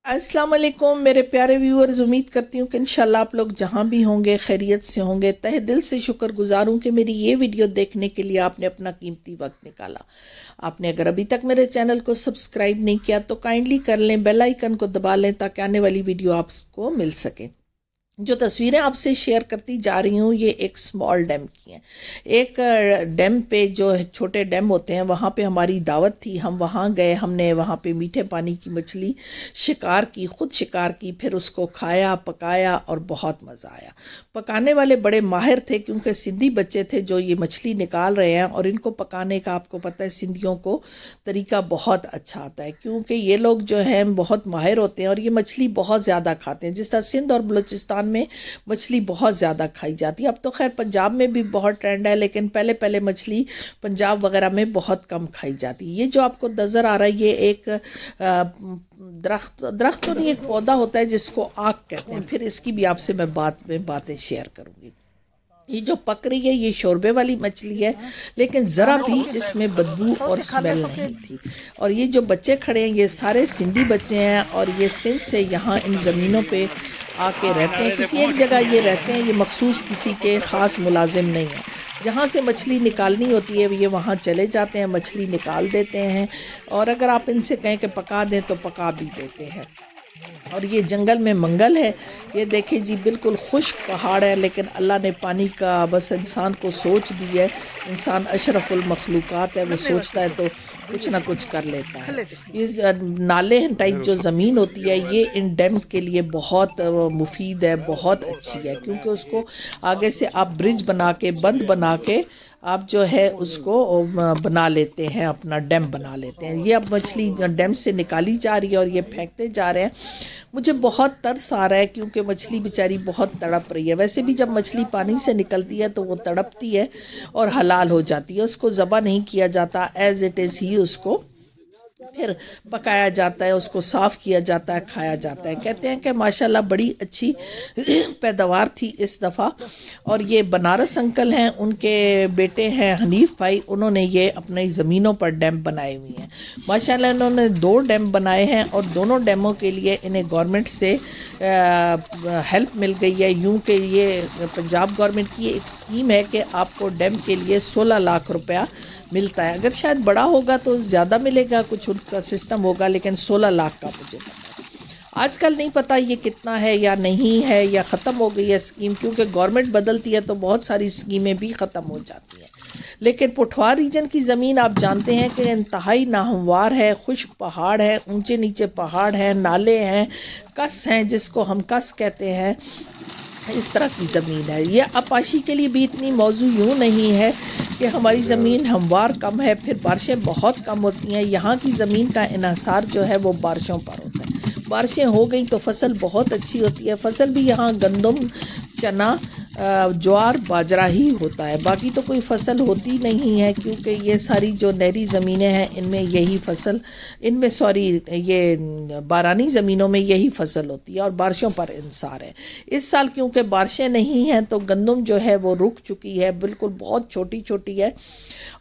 السلام علیکم میرے پیارے ویورز، امید کرتی ہوں کہ انشاءاللہ آپ لوگ جہاں بھی ہوں گے خیریت سے ہوں گے۔ تہہ دل سے شکر گزار ہوں کہ میری یہ ویڈیو دیکھنے کے لیے آپ نے اپنا قیمتی وقت نکالا۔ آپ نے اگر ابھی تک میرے چینل کو سبسکرائب نہیں کیا تو کائنڈلی کر لیں، بیل آئیکن کو دبا لیں تاکہ آنے والی ویڈیو آپ کو مل سکے۔ جو تصویریں آپ سے شیئر کرتی جا رہی ہوں یہ ایک سمال ڈیم کی ہیں۔ ایک ڈیم پہ جو چھوٹے ڈیم ہوتے ہیں وہاں پہ ہماری دعوت تھی، ہم وہاں گئے، ہم نے وہاں پہ میٹھے پانی کی مچھلی شکار کی، خود شکار کی، پھر اس کو کھایا، پکایا اور بہت مزہ آیا۔ پکانے والے بڑے ماہر تھے کیونکہ سندھی بچے تھے جو یہ مچھلی نکال رہے ہیں، اور ان کو پکانے کا آپ کو پتہ ہے سندھیوں کو طریقہ بہت اچھا آتا ہے کیونکہ یہ لوگ جو ہیں بہت ماہر ہوتے ہیں اور یہ مچھلی بہت زیادہ کھاتے ہیں۔ جس طرح سندھ اور بلوچستان میں مچھلی بہت زیادہ کھائی جاتی ہے، اب تو خیر پنجاب میں بھی بہت ٹرینڈ ہے، لیکن پہلے مچھلی پنجاب وغیرہ میں بہت کم کھائی جاتی ہے۔ یہ جو آپ کو نظر آ رہا ہے یہ ایک درخت تو نہیں، ایک پودا ہوتا ہے جس کو آک کہتے ہیں، پھر اس کی بھی آپ سے میں باتیں شیئر کروں گی۔ یہ جو پک رہی ہے یہ شوربے والی مچھلی ہے، لیکن ذرا بھی اس میں بدبو اور اسمیل نہیں تھی۔ اور یہ جو بچے کھڑے ہیں یہ سارے سندھی بچے ہیں، اور یہ سندھ سے یہاں ان زمینوں پہ آ کے رہتے ہیں، کسی ایک جگہ یہ رہتے ہیں، یہ مخصوص کسی کے خاص ملازم نہیں ہیں۔ جہاں سے مچھلی نکالنی ہوتی ہے یہ وہاں چلے جاتے ہیں، مچھلی نکال دیتے ہیں، اور اگر آپ ان سے کہیں کہ پکا دیں تو پکا بھی دیتے ہیں۔ اور یہ جنگل میں منگل ہے، یہ دیکھیں جی بالکل خشک پہاڑ ہے، لیکن اللہ نے پانی کا بس انسان کو سوچ دی ہے۔ انسان اشرف المخلوقات ہے، وہ سوچتا ہے تو کچھ نہ کچھ کر لیتا ہے۔ یہ نالے ٹائپ جو زمین ہوتی ہے یہ ان ڈیمز کے لیے بہت مفید ہے، بہت اچھی ہے، کیونکہ اس کو آگے سے آپ برج بنا کے، بند بنا کے آپ جو ہے اس کو بنا لیتے ہیں، اپنا ڈیم بنا لیتے ہیں۔ یہ اب مچھلی ڈیم سے نکالی جا رہی ہے اور یہ پھینکتے جا رہے ہیں۔ مجھے بہت ترس آ رہا ہے کیونکہ مچھلی بیچاری بہت تڑپ رہی ہے۔ ویسے بھی جب مچھلی پانی سے نکلتی ہے تو وہ تڑپتی ہے اور حلال ہو جاتی ہے، اس کو ذبح نہیں کیا جاتا، ایز اٹ از ہی اس کو پھر پکایا جاتا ہے، اس کو صاف کیا جاتا ہے، کھایا جاتا ہے۔ کہتے ہیں کہ ماشاءاللہ بڑی اچھی پیداوار تھی اس دفعہ۔ اور یہ بنارس انکل ہیں، ان کے بیٹے ہیں حنیف بھائی، انہوں نے یہ اپنی زمینوں پر ڈیم بنائے ہوئے ہیں۔ ماشاءاللہ انہوں نے 2 ڈیم بنائے ہیں، اور دونوں ڈیموں کے لیے انہیں گورنمنٹ سے ہیلپ مل گئی ہے۔ یوں کہ یہ پنجاب گورنمنٹ کی ایک اسکیم ہے کہ آپ کو ڈیم کے لیے 16 لاکھ روپیہ ملتا ہے۔ اگر شاید بڑا ہوگا تو زیادہ ملے گا، کچھ ان کا سسٹم ہوگا، لیکن 16 لاکھ کا مجھے پتا ہے۔ آج کل نہیں پتا یہ کتنا ہے یا نہیں ہے، یا ختم ہو گئی ہے اسکیم، کیونکہ گورنمنٹ بدلتی ہے تو بہت ساری اسکیمیں بھی ختم ہو جاتی ہیں۔ لیکن پٹھوار ریجن کی زمین آپ جانتے ہیں کہ انتہائی ناہموار ہے، خشک پہاڑ ہے، اونچے نیچے پہاڑ ہیں، نالے ہیں، کس ہیں جس کو ہم کس کہتے ہیں، اس طرح کی زمین ہے۔ یہ آپاشی کے لیے بھی اتنی موضوع یوں نہیں ہے کہ ہماری زمین ہموار کم ہے، پھر بارشیں بہت کم ہوتی ہیں۔ یہاں کی زمین کا انحصار جو ہے وہ بارشوں پر ہوتا ہے۔ بارشیں ہو گئیں تو فصل بہت اچھی ہوتی ہے۔ فصل بھی یہاں گندم، چنا، جوار، باجرہ ہی ہوتا ہے، باقی تو کوئی فصل ہوتی نہیں ہے، کیونکہ یہ ساری جو نہری زمینیں ہیں ان میں یہی فصل، یہ بارانی زمینوں میں یہی فصل ہوتی ہے اور بارشوں پر انحصار ہے۔ اس سال کیونکہ بارشیں نہیں ہیں تو گندم جو ہے وہ رک چکی ہے، بالکل بہت چھوٹی چھوٹی ہے،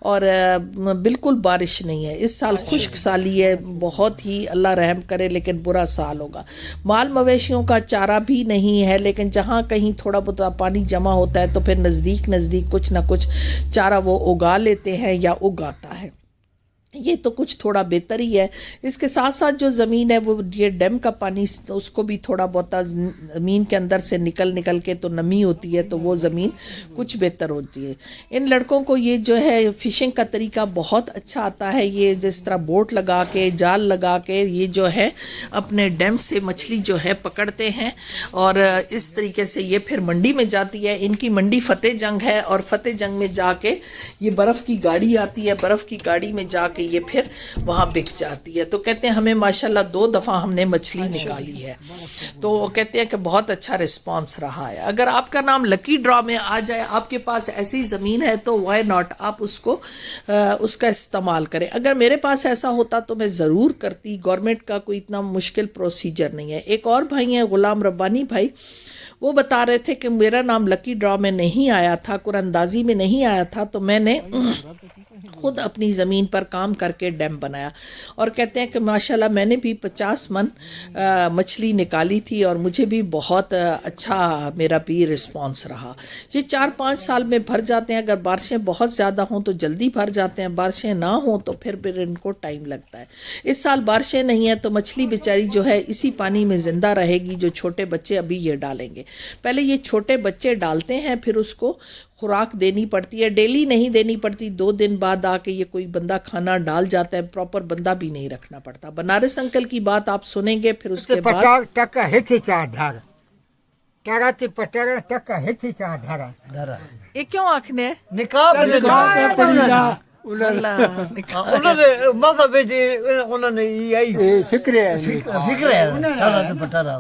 اور بالکل بارش نہیں ہے۔ اس سال خشک سالی ہے، بہت ہی اللہ رحم کرے، لیکن برا سال ہوگا۔ مال مویشیوں کا چارہ بھی نہیں ہے، لیکن جہاں کہیں تھوڑا بہت پانی جمع ہوتا ہے تو پھر نزدیک کچھ نہ کچھ چارہ وہ اگا لیتے ہیں یا اگاتا ہے۔ یہ تو کچھ تھوڑا بہتر ہی ہے۔ اس کے ساتھ ساتھ جو زمین ہے وہ یہ ڈیم کا پانی اس کو بھی تھوڑا بہت زمین کے اندر سے نکل کے تو نمی ہوتی ہے تو وہ زمین کچھ بہتر ہوتی ہے۔ ان لڑکوں کو یہ جو ہے فشنگ کا طریقہ بہت اچھا آتا ہے۔ یہ جس طرح بوٹ لگا کے، جال لگا کے یہ جو ہے اپنے ڈیم سے مچھلی جو ہے پکڑتے ہیں، اور اس طریقے سے یہ پھر منڈی میں جاتی ہے۔ ان کی منڈی فتح جنگ ہے، اور فتح جنگ میں جا کے یہ برف کی گاڑی آتی ہے، برف کی گاڑی میں جا کے یہ پھر وہاں بک جاتی ہے۔ تو کہتے ہیں ہمیں ماشاءاللہ 2 دفعہ ہم نے مچھلی نکالی ہے، تو وہ کہتے ہیں کہ بہت اچھا رسپانس رہا ہے۔ اگر آپ کا نام لکی ڈرا میں آ جائے، آپ کے پاس ایسی زمین ہے تو وائی ناٹ، آپ اس کا استعمال کریں۔ اگر میرے پاس ایسا ہوتا تو میں ضرور کرتی، گورنمنٹ کا کوئی اتنا مشکل پروسیجر نہیں ہے۔ ایک اور بھائی ہیں غلام ربانی بھائی، وہ بتا رہے تھے کہ میرا نام لکی ڈرا میں نہیں آیا تھا، قرآن اندازی میں نہیں آیا تھا، تو میں نے خود اپنی زمین پر کام کر کے ڈیم بنایا، اور کہتے ہیں کہ ماشاءاللہ میں نے بھی 50 من مچھلی نکالی تھی اور مجھے بھی بہت اچھا میرا بھی رسپانس رہا۔ یہ 4-5 سال میں بھر جاتے ہیں، اگر بارشیں بہت زیادہ ہوں تو جلدی بھر جاتے ہیں، بارشیں نہ ہوں تو پھر ان کو ٹائم لگتا ہے۔ اس سال بارشیں نہیں ہیں تو مچھلی بیچاری جو ہے اسی پانی میں زندہ رہے گی، جو چھوٹے بچے ابھی یہ ڈالیں گے۔ پہلے یہ چھوٹے بچے ڈالتے ہیں، پھر اس کو خوراک دینی پڑتی ہے، ڈیلی نہیں دینی پڑتی، 2 دن بعد آ کے یہ کوئی بندہ کھانا ڈال جاتا ہے، پراپر بندہ بھی نہیں رکھنا پڑتا۔ بنارس انکل کی بات آپ سنیں گے، پھر اس کے بعد ٹکا ہتھی چا دھر ٹرا تے پٹر ٹکا ہتھی چا دھر یہ کیوں آکھنے نکاح انہوں نے مذہب انہوں نے یہی فکر ہے فکر ہے ٹارا تے پٹارا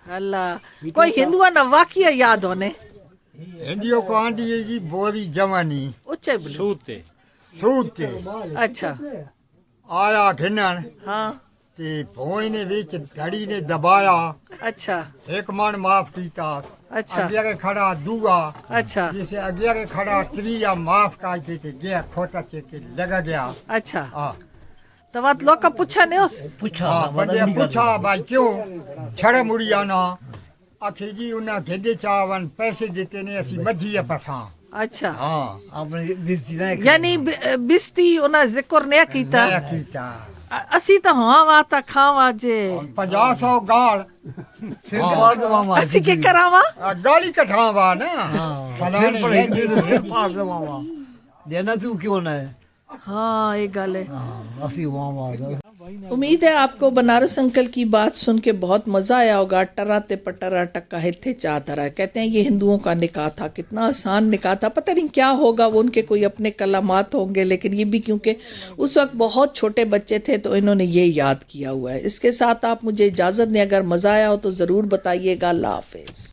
اللہ کوئی ہندوؤں نہ واقعہ یاد ہونے ہندیوں کو آنڈی ہے جی بوری جوانی اچھے بلو سوت تے اچھا آیا گھنن ہاں تے بھوئیں نے وچ دھڑی نے دبایا، اچھا ایک من معاف کیتا، اچھا اگے کے کھڑا دوگا، اچھا جسے اگے کے کھڑا تریا معاف کر کے تے گیا کھوتا چے کے لگا گیا۔ اچھا ہاں تو بات لوگ کا پوچھا نہیں اس پوچھا بندے پوچھا بھائی کیوں چھڑ مڑی آنا، آکھے جی انہاں دھدے چاون پیسے دیتے نے اسی مجھی پساں۔ اچھا ہاں اپنے بستی نہ یعنی بستی انہاں ذکر نہیں کیتا، نیا کیتا اسی تو ہاں واتا کھاوا جے 50 گال سر پار دے ماما اسی کے کراوا گالی کٹھاں وا نا سر پر ہندی نے سر پار دے ماما دینا تو کیوں نہ ہے ہاں یہ گل ہے۔ اسی ماما امید ہے آپ کو بنارس انکل کی بات سن کے بہت مزہ آیا ہوگا۔ ٹرا تے پٹرا ٹکا ہتھے چا دھرا، کہتے ہیں یہ ہندوؤں کا نکاح تھا، کتنا آسان نکاح تھا، پتہ نہیں کیا ہوگا، وہ ان کے کوئی اپنے کلامات ہوں گے، لیکن یہ بھی کیونکہ اس وقت بہت چھوٹے بچے تھے تو انہوں نے یہ یاد کیا ہوا ہے۔ اس کے ساتھ آپ مجھے اجازت دیں، اگر مزہ آیا ہو تو ضرور بتائیے گا۔ اللہ حافظ۔